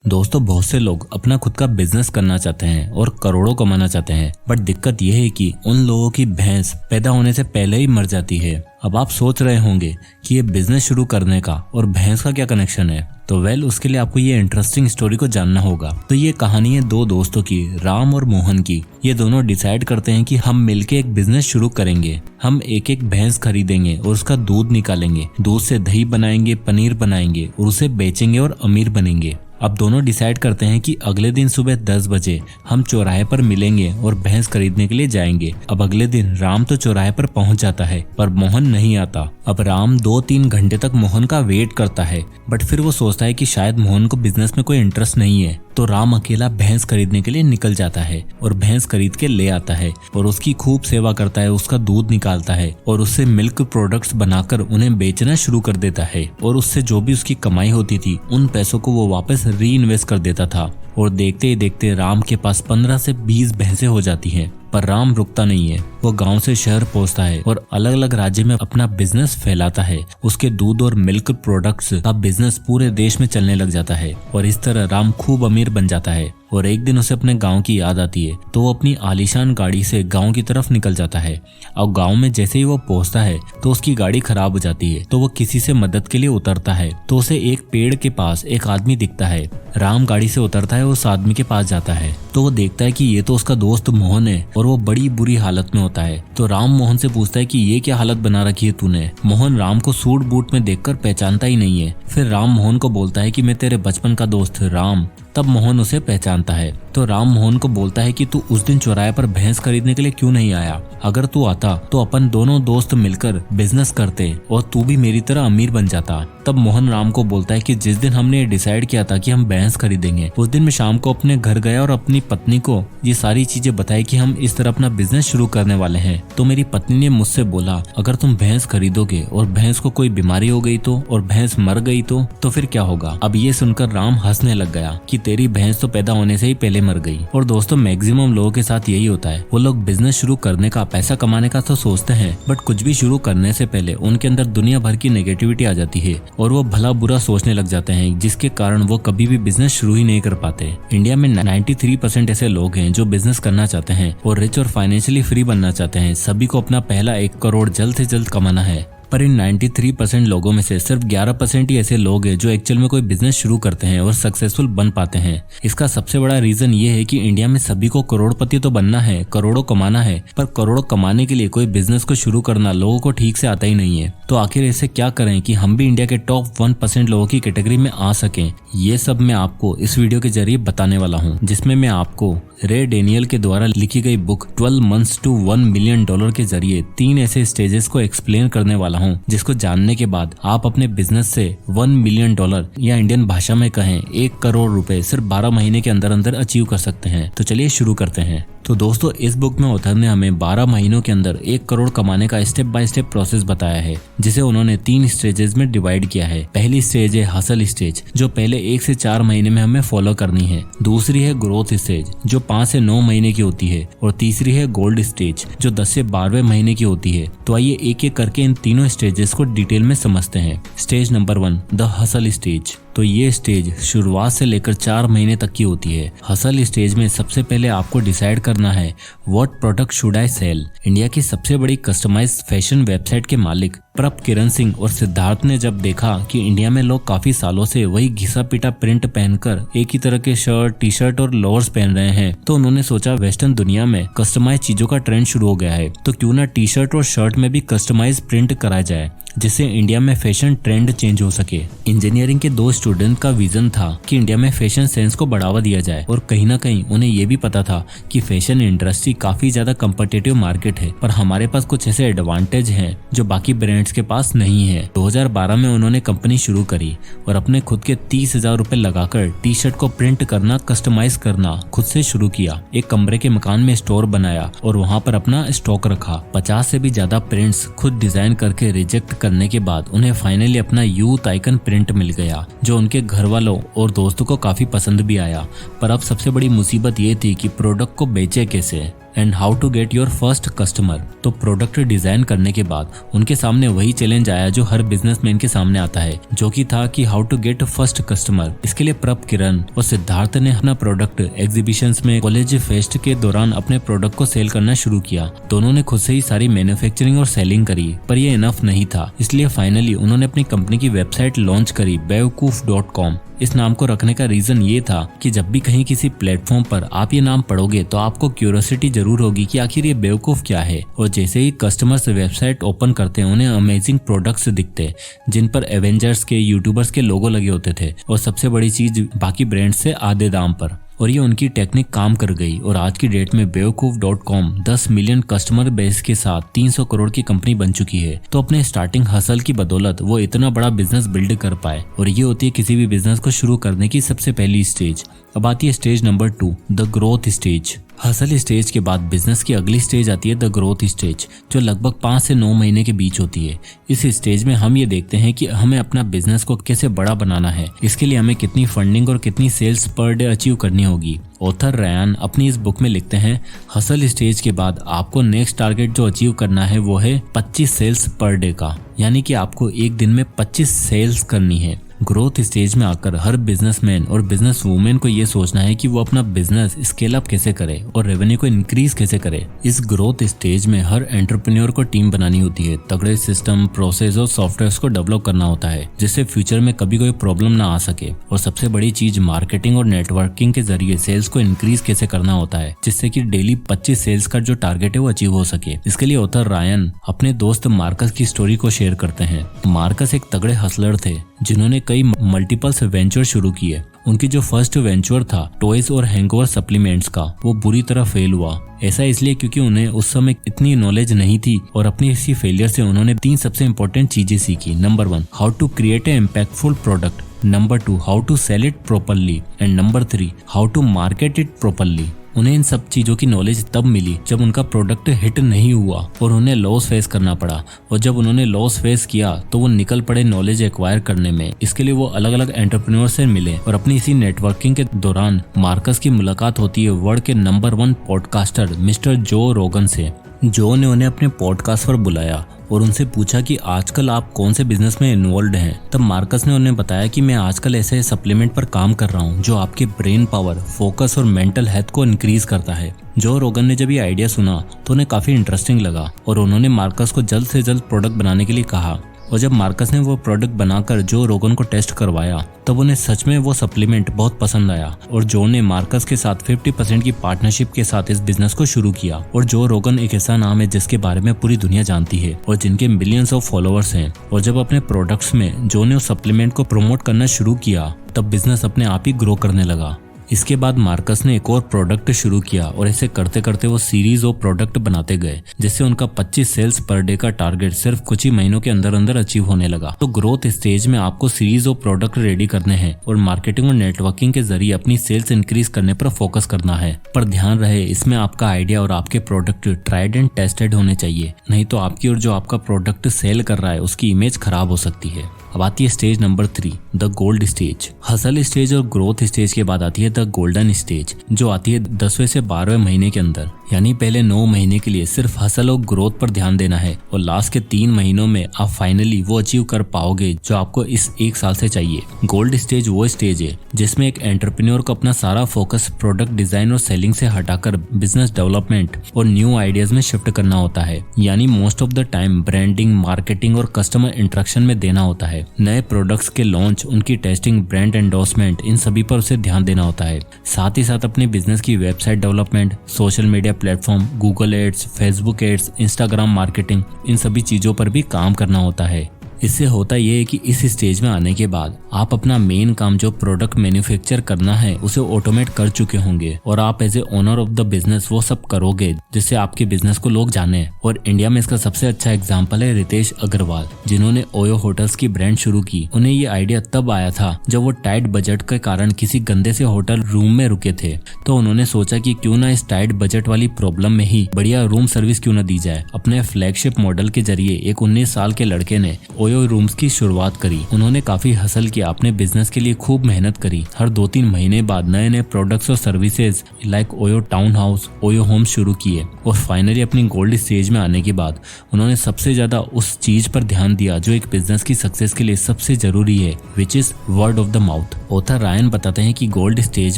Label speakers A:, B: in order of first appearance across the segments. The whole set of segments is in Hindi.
A: दोस्तों, बहुत से लोग अपना खुद का बिजनेस करना चाहते हैं और करोड़ों कमाना चाहते हैं, बट दिक्कत यह है कि उन लोगों की भैंस पैदा होने से पहले ही मर जाती है। अब आप सोच रहे होंगे कि ये बिजनेस शुरू करने का और भैंस का क्या कनेक्शन है। तो उसके लिए आपको ये इंटरेस्टिंग स्टोरी को जानना होगा। तो ये कहानी है दो दोस्तों की, राम और मोहन की। ये दोनों डिसाइड करते हैं कि हम मिलके एक बिजनेस शुरू करेंगे। हम एक एक भैंस खरीदेंगे और उसका दूध निकालेंगे, दूध से दही बनाएंगे, पनीर बनाएंगे और उसे बेचेंगे और अमीर बनेंगे। अब दोनों डिसाइड करते हैं कि अगले दिन सुबह 10 बजे हम चौराहे पर मिलेंगे और भैंस खरीदने के लिए जाएंगे। अब अगले दिन राम तो चौराहे पर पहुंच जाता है, पर मोहन नहीं आता। अब राम 2-3 घंटे तक मोहन का वेट करता है, बट फिर वो सोचता है कि शायद मोहन को बिजनेस में कोई इंटरेस्ट नहीं है। तो राम अकेला भैंस खरीदने के लिए निकल जाता है और भैंस खरीद के ले आता है और उसकी खूब सेवा करता है, उसका दूध निकालता है और उससे मिल्क प्रोडक्ट्स बनाकर उन्हें बेचना शुरू कर देता है। और उससे जो भी उसकी कमाई होती थी, उन पैसों को वो वापस री इन्वेस्ट कर देता था। और देखते ही देखते राम के पास 15 से 20 भैंसें हो जाती हैं। पर राम रुकता नहीं है। वो गांव से शहर पहुंचता है और अलग अलग राज्य में अपना बिजनेस फैलाता है। उसके दूध और मिल्क प्रोडक्ट्स का बिजनेस पूरे देश में चलने लग जाता है और इस तरह राम खूब अमीर बन जाता है। और एक दिन उसे अपने गांव की याद आती है, तो वो अपनी आलीशान गाड़ी से गांव की तरफ निकल जाता है। और गांव में जैसे ही वो पहुंचता है तो उसकी गाड़ी खराब हो जाती है। तो वो किसी से मदद के लिए उतरता है, तो उसे एक पेड़ के पास एक आदमी दिखता है। राम गाड़ी से उतरता है, उस आदमी के पास जाता है तो वो देखता है कि ये तो उसका दोस्त मोहन है और वो बड़ी बुरी हालत में होता है। तो राम मोहन से पूछता है कि ये क्या हालत बना रखी है तूने। मोहन राम को सूट बूट में देखकर पहचानता ही नहीं है। फिर राम मोहन को बोलता है कि मैं तेरे बचपन का दोस्त राम। तब मोहन उसे पहचानता है। तो राम मोहन को बोलता है कि तू उस दिन चौराहे पर भैंस खरीदने के लिए क्यों नहीं आया। अगर तू आता तो अपन दोनों दोस्त मिलकर बिजनेस करते और तू भी मेरी तरह अमीर बन जाता। तब मोहन राम को बोलता है कि जिस दिन हमने डिसाइड किया था कि हम भैंस खरीदेंगे, उस दिन मैं शाम को अपने घर गया और अपनी पत्नी को ये सारी चीजें बताई कि हम इस तरह अपना बिजनेस शुरू करने वाले हैं। तो मेरी पत्नी ने मुझसे बोला, अगर तुम भैंस खरीदोगे और भैंस को कोई बीमारी हो गई तो, और भैंस मर गई तो फिर क्या होगा। अब ये सुनकर राम हंसने लग गया कि तेरी भैंस तो पैदा होने से ही पहले मर गई। और दोस्तों, मैक्सिमम लोगों के साथ यही होता है। वो लोग बिजनेस शुरू करने का, पैसा कमाने का तो सोचते हैं, बट कुछ भी शुरू करने से पहले उनके अंदर दुनिया भर की नेगेटिविटी आ जाती है और वो भला बुरा सोचने लग जाते हैं, जिसके कारण वो कभी भी बिजनेस शुरू ही नहीं कर पाते। इंडिया में 93% ऐसे लोग हैं जो बिजनेस करना चाहते हैं और रिच और फाइनेंशियली फ्री बनना चाहते हैं। सभी को अपना पहला 1 करोड़ जल्द से जल्द कमाना है। पर इन 93% लोगों में से सिर्फ 11% ही ऐसे लोग हैं जो एक्चुअल में कोई बिजनेस शुरू करते हैं और सक्सेसफुल बन पाते हैं। इसका सबसे बड़ा रीजन ये है कि इंडिया में सभी को करोड़पति तो बनना है, करोड़ों कमाना है, पर करोड़ों कमाने के लिए कोई बिजनेस को शुरू करना लोगों को ठीक से आता ही नहीं है। तो आखिर ऐसे क्या करें कि हम भी इंडिया के टॉप 1% लोगों की कैटेगरी में आ सकें। ये सब मैं आपको इस वीडियो के जरिए बताने वाला हूँ, जिसमें मैं आपको रे डेनियल के द्वारा लिखी गई बुक 12 मंथ्स टू $1 मिलियन के जरिए 3 ऐसे स्टेजेस को एक्सप्लेन करने वाला हूँ, जिसको जानने के बाद आप अपने बिजनेस से $1 मिलियन या इंडियन भाषा में कहें 1 करोड़ रुपए सिर्फ 12 महीने के अंदर अंदर अचीव कर सकते हैं। तो चलिए शुरू करते हैं। तो दोस्तों, इस बुक में ऑथर ने हमें 12 महीनों के अंदर 1 करोड़ कमाने का स्टेप बाय स्टेप प्रोसेस बताया है, जिसे उन्होंने 3 स्टेजेस में डिवाइड किया है। पहली स्टेज है हसल स्टेज, जो पहले 1 से 4 महीने में हमें फॉलो करनी है। दूसरी है ग्रोथ स्टेज, जो 5 से 9 महीने की होती है। और तीसरी है गोल्ड स्टेज, जो 10 से 12वें महीने की होती है। तो आइए एक एक करके इन तीनों स्टेजेस को डिटेल में समझते हैं। Stage number 1, the hustle stage. तो ये स्टेज शुरुआत से लेकर 4 महीने तक की होती है। हसल स्टेज में सबसे पहले आपको डिसाइड करना है what product should I sell. India की सबसे बड़ी कस्टमाइज्ड फैशन वेबसाइट के मालिक प्रभ किरण सिंह और सिद्धार्थ ने जब देखा कि इंडिया में लोग काफी सालों से वही घिसा पिटा प्रिंट पहनकर एक ही तरह के शर्ट, टी शर्ट और लोअर्स पहन रहे हैं, तो उन्होंने सोचा वेस्टर्न दुनिया में कस्टमाइज चीजों का ट्रेंड शुरू हो गया है, तो क्यों ना टी शर्ट और शर्ट में भी कस्टमाइज प्रिंट कराया जाए, जिससे इंडिया में फैशन ट्रेंड चेंज हो सके। इंजीनियरिंग के 2 स्टूडेंट का विजन था कि इंडिया में फैशन सेंस को बढ़ावा दिया जाए, और कहीं ना कहीं उन्हें ये भी पता था कि फैशन इंडस्ट्री काफी ज्यादा कम्पिटिटिव मार्केट है, पर हमारे पास कुछ ऐसे एडवांटेज हैं जो बाकी ब्रांड्स के पास नहीं है। 2012 में उन्होंने कंपनी शुरू करी और अपने खुद के 30,000 रुपए लगाकर टी शर्ट को प्रिंट करना, कस्टमाइज करना खुद से शुरू किया। एक कमरे के मकान में स्टोर बनाया और वहाँ पर अपना स्टॉक रखा। 50 से भी ज्यादा प्रिंट्स खुद डिजाइन करके रिजेक्ट करने के बाद उन्हें फाइनली अपना यूथ आइकन प्रिंट मिल गया, जो उनके घर वालों और दोस्तों को काफी पसंद भी आया। पर अब सबसे बड़ी मुसीबत ये थी कि प्रोडक्ट को बेचे कैसे। And how to get your first customer. तो प्रोडक्ट डिजाइन करने के बाद उनके सामने वही चैलेंज आया जो हर बिजनेसमैन के सामने आता है, जो कि था कि how to get first customer. इसके लिए प्रभ, किरण और सिद्धार्थ ने अपना प्रोडक्ट एग्जीबिशंस में, कॉलेज फेस्ट के दौरान अपने प्रोडक्ट को सेल करना शुरू किया। दोनों ने खुद से ही सारी मैन्युफैक्चरिंग और सेलिंग करी, पर ये इनफ नहीं था। इसलिए फाइनली उन्होंने अपनी कंपनी की वेबसाइट लॉन्च करी, bewkoof.com। इस नाम को रखने का रीजन ये था कि जब भी कहीं किसी प्लेटफॉर्म पर आप ये नाम पढ़ोगे तो आपको क्यूरियोसिटी जरूर होगी कि आखिर ये बेवकूफ क्या है। और जैसे ही कस्टमर्स वेबसाइट ओपन करते हैं उन्हें अमेजिंग प्रोडक्ट्स दिखते जिन पर एवेंजर्स के, यूट्यूबर्स के लोगो लगे होते थे, और सबसे बड़ी चीज बाकी ब्रांड से आधे दाम पर। और ये उनकी टेक्निक काम कर गई और आज की डेट में bewkoof.com 10 मिलियन कस्टमर बेस के साथ 300 करोड़ की कंपनी बन चुकी है। तो अपने स्टार्टिंग हसल की बदौलत वो इतना बड़ा बिजनेस बिल्ड कर पाए, और ये होती है किसी भी बिजनेस को शुरू करने की सबसे पहली स्टेज। अब आती है stage number 2, the growth stage. Hustle stage के बाद बिजनेस की अगली स्टेज आती है द ग्रोथ स्टेज, जो लगभग 5 से 9 महीने के बीच होती है। इस स्टेज में हम ये देखते हैं कि हमें अपना बिजनेस को कैसे बड़ा बनाना है, इसके लिए हमें कितनी फंडिंग और कितनी सेल्स पर डे अचीव करनी होगी। ऑथर रयान अपनी इस बुक में लिखते हैं, हसल स्टेज के बाद आपको नेक्स्ट टारगेट जो अचीव करना है वो है 25 सेल्स पर डे का, यानी कि आपको एक दिन में 25 सेल्स करनी है। ग्रोथ स्टेज में आकर हर बिजनेसमैन और बिजनेस वुमेन को ये सोचना है कि वो अपना बिजनेस स्केल अप कैसे करे और रेवेन्यू को इंक्रीज कैसे करे। इस ग्रोथ स्टेज में हर एंटरप्रेन्योर को टीम बनानी होती है, तगड़े सिस्टम, प्रोसेस और सॉफ्टवेयर को डेवलप करना होता है जिससे फ्यूचर में कभी कोई प्रॉब्लम ना आ सके। और सबसे बड़ी चीज मार्केटिंग और नेटवर्किंग के जरिए सेल्स को इंक्रीज कैसे करना होता है, जिससे कि डेली 25 सेल्स का जो टारगेट है वो अचीव हो सके। इसके लिए ऑथर रायन अपने दोस्त मार्कस की स्टोरी को शेयर करते हैं। मार्कस एक तगड़े हसलर थे जिन्होंने कई मल्टीपल्स वेंचर शुरू किए। उनकी जो फर्स्ट वेंचर था टॉयज और हैंगओवर सप्लीमेंट्स का, वो बुरी तरह फेल हुआ। ऐसा इसलिए क्योंकि उन्हें उस समय इतनी नॉलेज नहीं थी, और अपनी इसी फेलियर से उन्होंने 3 सबसे इंपॉर्टेंट चीजें सीखी। Number 1, how to create a impactful product. Number 2, how to sell it properly. And number 3, how to market it properly. उन्हें इन सब चीजों की नॉलेज तब मिली जब उनका प्रोडक्ट हिट नहीं हुआ और उन्हें लॉस फेस करना पड़ा। और जब उन्होंने लॉस फेस किया तो वो निकल पड़े नॉलेज एक्वायर करने में। इसके लिए वो अलग अलग एंटरप्रेन्योर से मिले, और अपनी इसी नेटवर्किंग के दौरान मार्कस की मुलाकात होती है वर्ल्ड के नंबर 1 पॉडकास्टर मिस्टर जो रोगन से। जो ने उन्हें अपने पॉडकास्ट पर बुलाया और उनसे पूछा कि आजकल आप कौन से बिजनेस में इन्वॉल्व हैं। तब मार्कस ने उन्हें बताया कि मैं आजकल ऐसे सप्लीमेंट पर काम कर रहा हूं जो आपके ब्रेन पावर, फोकस और मेंटल हेल्थ को इंक्रीज करता है। जो रोगन ने जब ये आइडिया सुना तो उन्हें काफी इंटरेस्टिंग लगा, और उन्होंने मार्कस को जल्द से जल्द प्रोडक्ट बनाने के लिए कहा। और जब मार्कस ने वो प्रोडक्ट बनाकर जो रोगन को टेस्ट करवाया तब उन्हें सच में वो सप्लीमेंट बहुत पसंद आया, और जो ने मार्कस के साथ 50% की पार्टनरशिप के साथ इस बिजनेस को शुरू किया। और जो रोगन एक ऐसा नाम है जिसके बारे में पूरी दुनिया जानती है और जिनके मिलियंस ऑफ फॉलोअर्स हैं। और जब अपने प्रोडक्ट्स में जो ने उस सप्लीमेंट को प्रमोट करना शुरू किया तब बिजनेस अपने आप ही ग्रो करने लगा। इसके बाद मार्कस ने एक और प्रोडक्ट शुरू किया, और ऐसे करते करते वो सीरीज ऑफ प्रोडक्ट बनाते गए, जिससे उनका 25 सेल्स पर डे का टारगेट सिर्फ कुछ ही महीनों के अंदर अंदर अचीव होने लगा। तो ग्रोथ स्टेज में आपको सीरीज ऑफ प्रोडक्ट रेडी करने हैं और मार्केटिंग और नेटवर्किंग के जरिए अपनी सेल्स इंक्रीज करने पर फोकस करना है। पर ध्यान रहे, इसमें आपका आइडिया और आपके प्रोडक्ट ट्राइड एंड टेस्टेड होने चाहिए, नहीं तो आपकी और जो आपका प्रोडक्ट सेल कर रहा है उसकी इमेज खराब हो सकती है। अब आती है stage number 3, the gold stage. Hustle stage और ग्रोथ स्टेज के बाद आती है द गोल्डन स्टेज, जो आती है 10वें से 12वें महीने के अंदर। यानी पहले 9 महीने के लिए सिर्फ हसल और ग्रोथ पर ध्यान देना है, और लास्ट के 3 महीनों में आप फाइनली वो अचीव कर पाओगे जो आपको इस 1 साल से चाहिए। गोल्ड स्टेज वो स्टेज है जिसमें एक एंटरप्रेन्योर को अपना सारा फोकस प्रोडक्ट डिजाइन और सेलिंग से हटाकर बिजनेस डेवलपमेंट और न्यू आइडियाज में शिफ्ट करना होता है। यानी most of the time branding, marketing और कस्टमर इंटरेक्शन में देना होता है। नए प्रोडक्ट्स के लॉन्च, उनकी टेस्टिंग, ब्रांड एंडोर्समेंट, इन सभी पर उसे ध्यान देना होता है। साथ ही साथ अपने बिजनेस की website development, social media platform, Google ads, Facebook ads, Instagram marketing, इन सभी चीजों पर भी काम करना होता है। इससे होता यह है कि इस स्टेज में आने के बाद आप अपना मेन काम जो प्रोडक्ट मैन्युफैक्चर करना है उसे ऑटोमेट कर चुके होंगे, और आप as a owner of the business वो सब करोगे जिससे आपके बिजनेस को लोग जाने। और इंडिया में इसका सबसे अच्छा एग्जांपल है रितेश अग्रवाल, जिन्होंने ओयो होटल्स की ब्रांड शुरू की। उन्हें ये आइडिया तब आया था जब वो टाइट बजट के कारण किसी गंदे से होटल रूम में रुके थे। तो उन्होंने सोचा कि क्यों ना इस टाइट बजट वाली प्रॉब्लम में ही बढ़िया रूम सर्विस क्यों ना दी जाए। अपने फ्लैगशिप मॉडल के जरिए एक 19 साल के लड़के ने ओयो रूम्स की शुरुआत करी। उन्होंने काफी हसल किया, अपने बिजनेस के लिए खूब मेहनत करी। हर 2-3 महीने बाद नए नए प्रोडक्ट्स और services like OYO town house, OYO home शुरू किए और फाइनली अपनी गोल्ड स्टेज में आने के बाद उन्होंने सबसे ज्यादा उस चीज पर ध्यान दिया जो एक बिजनेस की सक्सेस के लिए सबसे जरूरी है, which is word of the mouth. Author Ryan बताते हैं कि गोल्ड स्टेज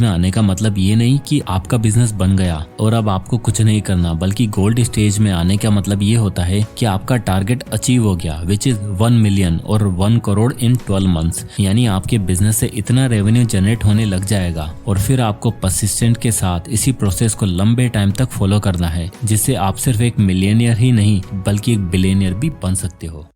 A: में आने का मतलब ये नहीं कि आपका बिजनेस बन गया और अब आपको कुछ नहीं करना, बल्कि गोल्ड स्टेज में आने का मतलब ये होता है कि आपका टारगेट अचीव हो गया, विच इज 1 मिलियन और 1 करोड़ इन 12 मंथ्स। यानी आपके बिजनेस से इतना रेवेन्यू जनरेट होने लग जाएगा और फिर आपको परसिस्टेंट के साथ इसी प्रोसेस को लंबे टाइम तक फॉलो करना है, जिससे आप सिर्फ एक मिलियनियर ही नहीं बल्कि एक बिलियनियर भी बन सकते हो।